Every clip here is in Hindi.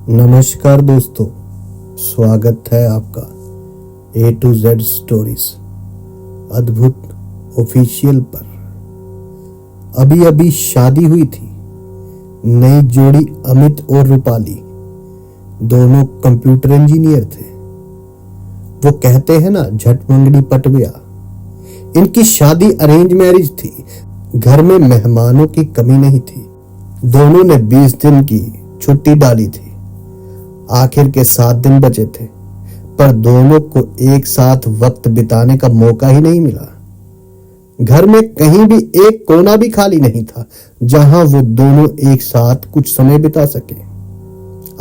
नमस्कार दोस्तों, स्वागत है आपका A to Z स्टोरीज अद्भुत ऑफिशियल पर। अभी अभी शादी हुई थी। नई जोड़ी अमित और रूपाली, दोनों कंप्यूटर इंजीनियर थे। वो कहते हैं ना, झट मंगनी पट गया। इनकी शादी अरेंज मैरिज थी। घर में मेहमानों की कमी नहीं थी। दोनों ने 20 दिन की छुट्टी डाली थी। आखिर के 7 दिन बचे थे, पर दोनों को एक साथ वक्त बिताने का मौका ही नहीं मिला। घर में कहीं भी एक कोना भी खाली नहीं था जहां वो दोनों एक साथ कुछ समय बिता सके।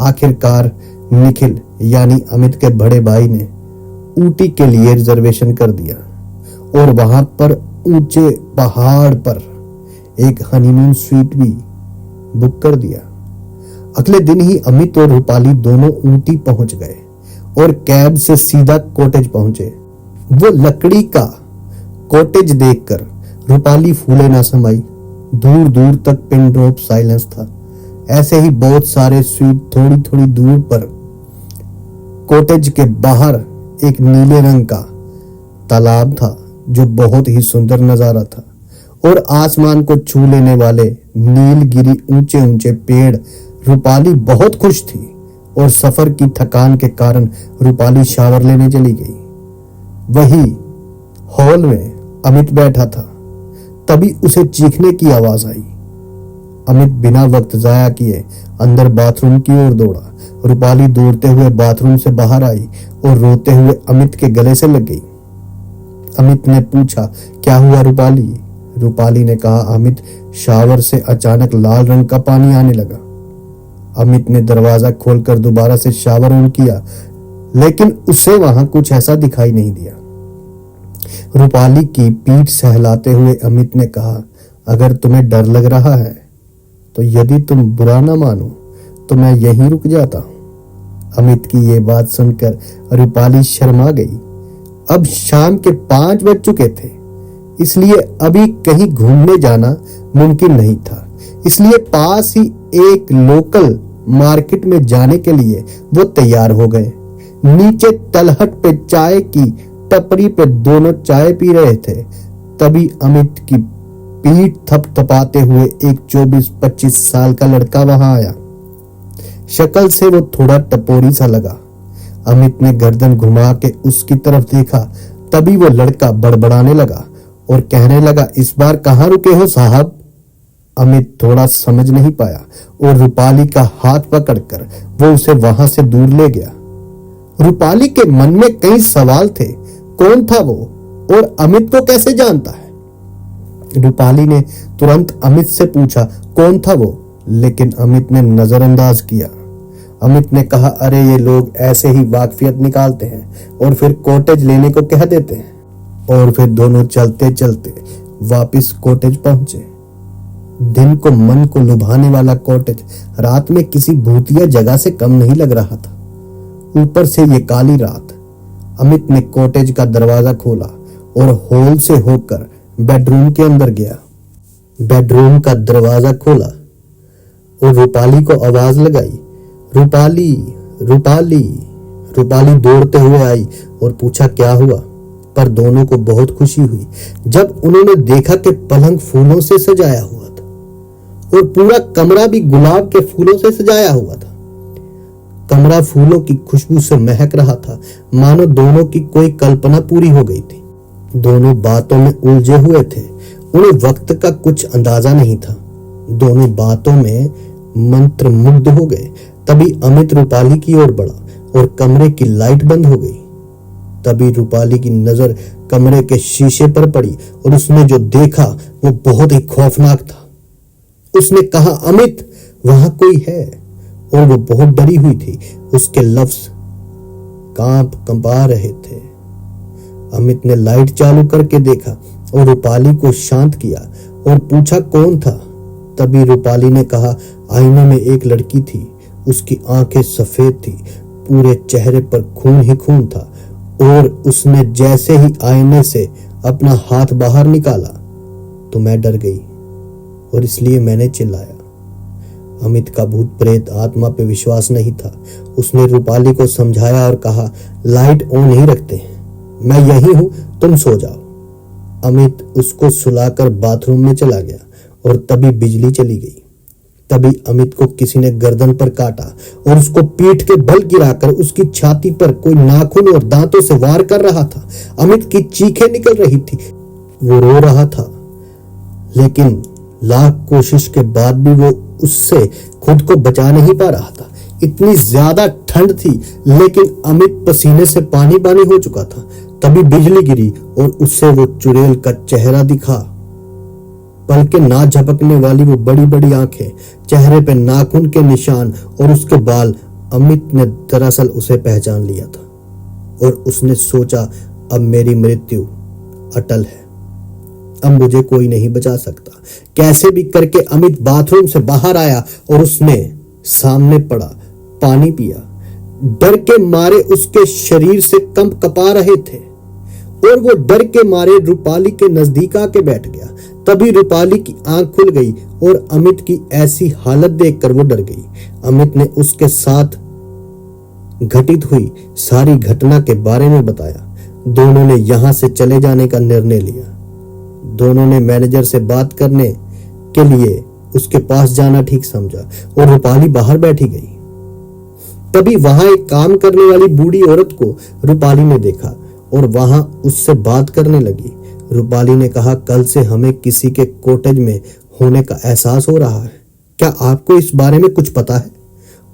आखिरकार निखिल यानी अमित के बड़े भाई ने ऊटी के लिए रिजर्वेशन कर दिया और वहां पर ऊंचे पहाड़ पर एक हनीमून स्वीट भी बुक कर दिया। अगले दिन ही अमित और रूपाली दोनों ऊटी पहुंच गए और कैब से सीधा कॉटेज पहुंचे। वो लकड़ी का कॉटेज देखकर रूपाली फूले ना समाई। दूर दूर तक पिन ड्रॉप साइलेंस था। ऐसे ही बहुत सारे स्वीट थोड़ी थोड़ी दूर पर कॉटेज के बाहर एक नीले रंग का तालाब था जो बहुत ही सुंदर नजारा था, और आसमान को छू लेने वाले नीलगिरी ऊंचे ऊंचे पेड़। रूपाली बहुत खुश थी और सफर की थकान के कारण रूपाली शावर लेने चली गई। वही हॉल में अमित बैठा था। तभी उसे चीखने की आवाज आई। अमित बिना वक्त जाया किए अंदर बाथरूम की ओर दौड़ा। रूपाली दौड़ते हुए बाथरूम से बाहर आई और रोते हुए अमित के गले से लग गई। अमित ने पूछा, क्या हुआ रूपाली? रूपाली ने कहा, अमित, शावर से अचानक लाल रंग का पानी आने लगा। अमित ने दरवाजा खोलकर दोबारा से शावर ऑन किया, लेकिन उसे वहां कुछ ऐसा दिखाई नहीं दिया। रूपाली की पीठ सहलाते हुए अमित ने कहा, अगर तुम्हें डर लग रहा है तो यदि तुम बुरा ना मानो तो मैं यहीं रुक जाता हूं। अमित की ये बात सुनकर रूपाली शर्मा गई। अब शाम के 5 बज चुके थे, इसलिए अभी कहीं घूमने जाना मुमकिन नहीं था। इसलिए पास ही एक लोकल मार्केट में जाने के लिए वो तैयार हो गए। नीचे तलहट पे चाय की टपरी पे दोनों चाय पी रहे थे। तभी अमित की पीठ थपथपाते हुए एक 24-25 साल का लड़का वहां आया। शक्ल से वो थोड़ा टपोरी सा लगा। अमित ने गर्दन घुमा के उसकी तरफ देखा। तभी वो लड़का बड़बड़ाने लगा और कहने लगा, इस बार कहाँ रुके हो साहब? अमित थोड़ा समझ नहीं पाया और रूपाली का हाथ पकड़कर वो उसे वहां से दूर ले गया। रूपाली के मन में कई सवाल थे। कौन था वो और अमित को कैसे जानता है? रूपाली ने तुरंत अमित से पूछा, कौन था वो? लेकिन अमित ने नजरअंदाज किया। अमित ने कहा, अरे ये लोग ऐसे ही वाकफियत निकालते हैं और फिर कॉटेज लेने को कह देते हैं। और फिर दोनों चलते चलते वापिस कॉटेज पहुंचे। दिन को मन को लुभाने वाला कॉटेज रात में किसी भूतिया जगह से कम नहीं लग रहा था। ऊपर से ये काली रात। अमित ने कॉटेज का दरवाजा खोला और हॉल से होकर बेडरूम के अंदर गया। बेडरूम का दरवाजा खोला और रूपाली को आवाज लगाई, रूपाली, रूपाली। रूपाली दौड़ते हुए आई और पूछा, क्या हुआ? पर दोनों को बहुत खुशी हुई जब उन्होंने देखा कि पलंग फूलों से सजाया हुआ था और पूरा कमरा भी गुलाब के फूलों से सजाया हुआ था। कमरा फूलों की खुशबू से महक रहा था, मानो दोनों की कोई कल्पना पूरी हो गई थी। दोनों बातों में उलझे हुए थे। उन्हें वक्त का कुछ अंदाजा नहीं था। दोनों बातों में मंत्रमुग्ध हो गए। तभी अमित रूपाली की ओर बढ़ा और कमरे की लाइट बंद हो गई। तभी रूपाली की नजर कमरे के शीशे पर पड़ी और उसने जो देखा वो बहुत ही खौफनाक था। उसने कहा, अमित, वहां कोई है। और वो बहुत डरी हुई थी। उसके लफ्ज कंपा रहे थे। अमित ने लाइट चालू करके देखा और रूपाली को शांत किया और पूछा, कौन था? तभी रूपाली ने कहा, आईने में एक लड़की थी। उसकी आंखें सफेद थी, पूरे चेहरे पर खून ही खून था, और उसने जैसे ही आईने से अपना हाथ बाहर निकाला तो मैं डर गई और इसलिए मैंने चिल्लाया। अमित का भूत प्रेत आत्मा पे विश्वास नहीं था। उसने रूपाली को समझाया और कहा, लाइट ऑन नहीं रखते हैं, मैं यही हूं, तुम सो जाओ। अमित उसको सुलाकर बाथरूम में चला गया और तभी बिजली चली गई। तभी अमित को किसी ने गर्दन पर काटा और उसको पीठ के बल गिराकर उसकी छाती पर कोई नाखून और दांतों से वार कर रहा था। अमित की चीखें निकल रही थी, वो रो रहा था, लेकिन लाख कोशिश के बाद भी वो उससे खुद को बचा नहीं पा रहा था। इतनी ज्यादा ठंड थी, लेकिन अमित पसीने से पानी पानी हो चुका था। तभी बिजली गिरी और उससे वो चुड़ैल का चेहरा दिखा। पलके ना झपकने वाली वो बड़ी बड़ी आंखें, चेहरे पे नाखून के निशान और उसके बाल। अमित ने दरअसल उसे पहचान लिया था और उसने सोचा, अब मेरी मृत्यु अटल है, अब मुझे कोई नहीं बचा सकता। कैसे भी करके अमित बाथरूम से बाहर आया और उसने सामने पड़ा पानी पिया। डर के मारे उसके शरीर से कंप कपा रहे थे और वो डर के मारे रूपाली के नजदीक आके बैठ गया। तभी रूपाली की आंख खुल गई और अमित की ऐसी हालत देखकर वो डर गई। अमित ने उसके साथ घटित हुई सारी घटना के बारे में बताया। दोनों ने यहां से चले जाने का निर्णय लिया। दोनों ने मैनेजर से बात करने के लिए उसके पास जाना ठीक समझा और रूपाली बाहर बैठी गई। तभी वहां एक काम करने वाली बूढ़ी औरत को रूपाली ने देखा और वहां उससे बात करने लगी। रूपाली ने कहा, कल से हमें किसी के कॉटेज में होने का एहसास हो रहा है, क्या आपको इस बारे में कुछ पता है?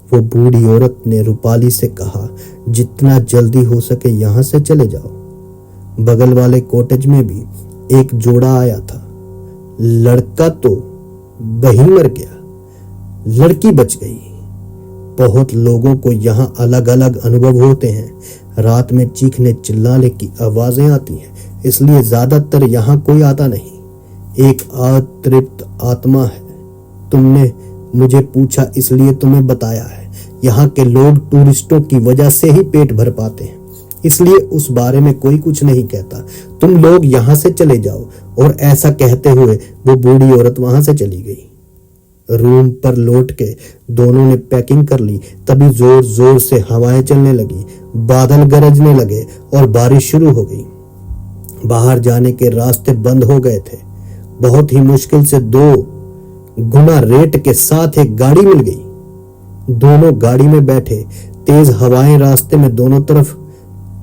वो बूढ़ी औरत ने रूपाली से कहा, जितना जल्दी हो सके यहां से चले जाओ। बगल वाले कॉटेज में भी एक जोड़ा आया था। लड़का तो वहीं मर गया, लड़की बच गई। बहुत लोगों को यहाँ अलग अलग अनुभव होते हैं। रात में चीखने चिल्लाने की आवाजें आती हैं, इसलिए ज्यादातर यहाँ कोई आता नहीं। एक अतृप्त आत्मा है। तुमने मुझे पूछा इसलिए तुम्हें बताया है। यहाँ के लोग टूरिस्टों की वजह से ही पेट भर पाते हैं, इसलिए उस बारे में कोई कुछ नहीं कहता। तुम लोग यहाँ से चले जाओ। और ऐसा कहते हुए वो बूढ़ी औरत वहां से चली गई। रूम पर लौट के दोनों ने पैकिंग कर ली। तभी जोर जोर से हवाएं चलने लगी, बादल गरजने लगे और बारिश शुरू हो गई। बाहर जाने के रास्ते बंद हो गए थे। बहुत ही मुश्किल से 2 गुना रेट के साथ एक गाड़ी मिल गई। दोनों गाड़ी में बैठे। तेज हवाएं रास्ते में दोनों तरफ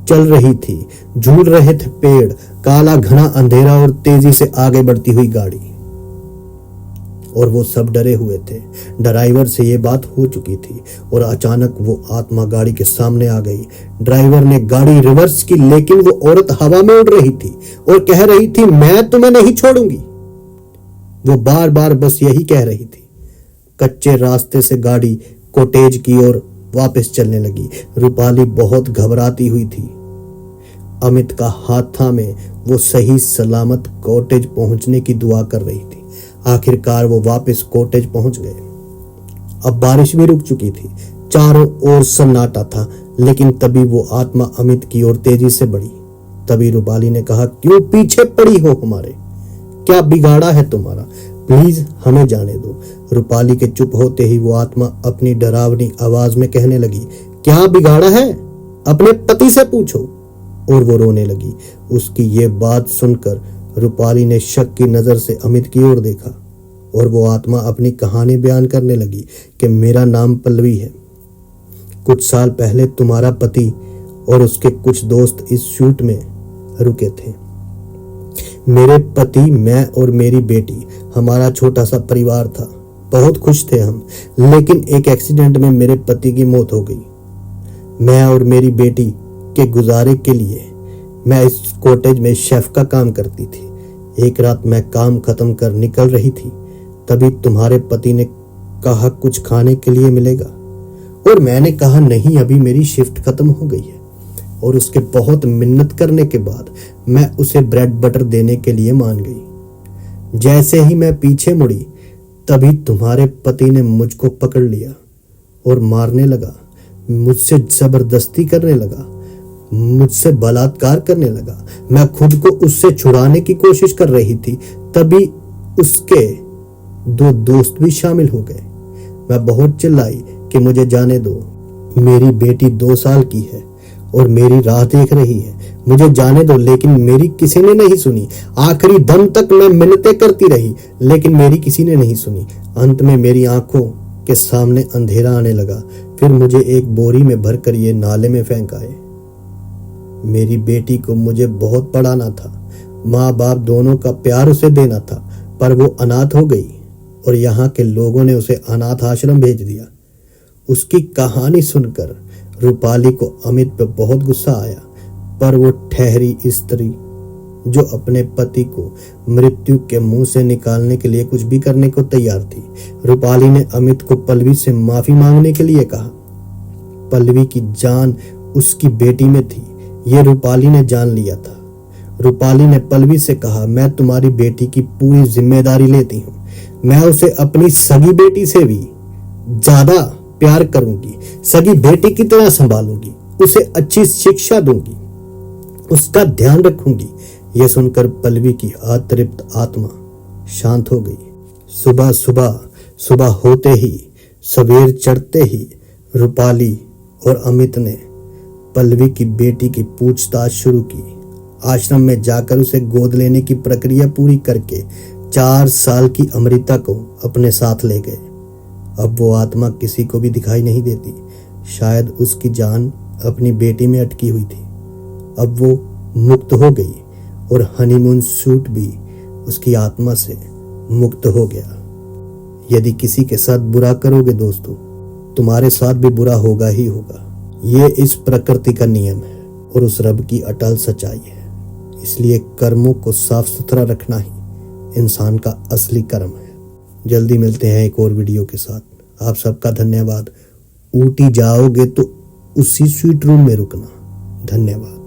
चल रही थी। झूल रहे थे पेड़, काला घना अंधेरा और तेजी से आगे बढ़ती हुई गाड़ी। और वो सब डरे हुए थे। ड्राइवर से ये बात हो चुकी थी और अचानक वो आत्मा गाड़ी के सामने आ गई। ड्राइवर ने गाड़ी रिवर्स की, लेकिन वो औरत हवा में उड़ रही थी और कह रही थी, मैं तुम्हें नहीं छोड़ूंगी। वो बार बार बस यही कह रही थी। कच्चे रास्ते से गाड़ी कॉटेज की ओर वापस चलने लगी। रूपाली बहुत घबराती हुई थी। अमित का हाथ थामे वो सही सलामत कॉटेज पहुंचने की दुआ कर रही थी। आखिरकार वो वापस कॉटेज पहुंच गए। अब बारिश भी रुक चुकी थी। चारों ओर सन्नाटा था, लेकिन तभी वो आत्मा अमित की ओर तेजी से बढ़ी। तभी रूपाली ने कहा, क्यों पीछे पड़ी हो हमारे? क्या बिगाड़ा है तुम्हारा? प्लीज हमें जाने दो। रूपाली के चुप होते ही वो आत्मा अपनी डरावनी आवाज में कहने लगी, क्या बिगाड़ा है? अपने पति से पूछो। और वो रोने लगी। उसकी ये बात सुनकर रूपाली ने शक की नजर से अमित की ओर देखा और वो आत्मा अपनी कहानी बयान करने लगी कि मेरा नाम पल्लवी है। कुछ साल पहले तुम्हारा पति और उसके कुछ दोस्त इस शूट में रुके थे। मेरे पति, मैं और मेरी बेटी, हमारा छोटा सा परिवार था। बहुत खुश थे हम, लेकिन एक एक्सीडेंट में मेरे पति की मौत हो गई। मैं और मेरी बेटी के गुजारे के लिए मैं इस कॉटेज में शेफ का काम करती थी। एक रात मैं काम खत्म कर निकल रही थी, तभी तुम्हारे पति ने कहा कुछ खाने के लिए मिलेगा, और मैंने कहा नहीं, अभी मेरी शिफ्ट खत्म हो गई है। और उसके बहुत मिन्नत करने के बाद मैं उसे ब्रेड बटर देने के लिए मान गई। जैसे ही मैं पीछे मुड़ी, तभी तुम्हारे पति ने मुझको पकड़ लिया और मारने लगा। मुझसे जबरदस्ती करने लगा, मुझसे बलात्कार करने लगा। मैं खुद को उससे छुड़ाने की कोशिश कर रही थी, तभी उसके 2 दोस्त भी शामिल हो गए। मैं बहुत चिल्लाई कि मुझे जाने दो, मेरी बेटी 2 साल की है और मेरी राह देख रही है, मुझे जाने दो। लेकिन मेरी किसी ने नहीं सुनी। आखिरी दम तक मैं मिन्नतें करती रही, लेकिन मेरी किसी ने नहीं सुनी। अंत में मेरी आंखों के सामने अंधेरा आने लगा। फिर मुझे एक बोरी में भरकर ये नाले में फेंक आए। मेरी बेटी को मुझे बहुत पढ़ाना था, माँ बाप दोनों का प्यार उसे देना था, पर वो अनाथ हो गई और यहाँ के लोगों ने उसे अनाथ आश्रम भेज दिया। उसकी कहानी सुनकर रूपाली को अमित पर बहुत गुस्सा आया, पर वो ठहरी स्त्री जो अपने पति को मृत्यु के मुंह से निकालने के लिए कुछ भी करने को तैयार थी। रूपाली ने अमित को पल्लवी से माफी मांगने के लिए कहा। पल्लवी की जान उसकी बेटी में थी, ये रूपाली ने जान लिया था। रूपाली ने पल्लवी से कहा, मैं तुम्हारी बेटी की पूरी जिम्मेदारी लेती हूँ। मैं उसे अपनी सगी बेटी से भी ज्यादा प्यार करूंगी, सगी बेटी की तरह संभालूंगी, उसे अच्छी शिक्षा दूंगी, उसका ध्यान रखूंगी। यह सुनकर पल्लवी की अतृप्त आत्मा शांत हो गई। सुबह होते ही, सवेर चढ़ते ही रूपाली और अमित ने पल्लवी की बेटी की पूछताछ शुरू की। आश्रम में जाकर उसे गोद लेने की प्रक्रिया पूरी करके 4 साल की अमृता को अपने साथ ले गए। अब वो आत्मा किसी को भी दिखाई नहीं देती। शायद उसकी जान अपनी बेटी में अटकी हुई थी। अब वो मुक्त हो गई और हनीमून सूट भी उसकी आत्मा से मुक्त हो गया। यदि किसी के साथ बुरा करोगे दोस्तों, तुम्हारे साथ भी बुरा होगा ही होगा। ये इस प्रकृति का नियम है और उस रब की अटल सच्चाई है। इसलिए कर्मों को साफ सुथरा रखना ही इंसान का असली कर्म है। जल्दी मिलते हैं एक और वीडियो के साथ। आप सबका धन्यवाद। ऊटी जाओगे तो उसी स्वीट रूम में रुकना। धन्यवाद।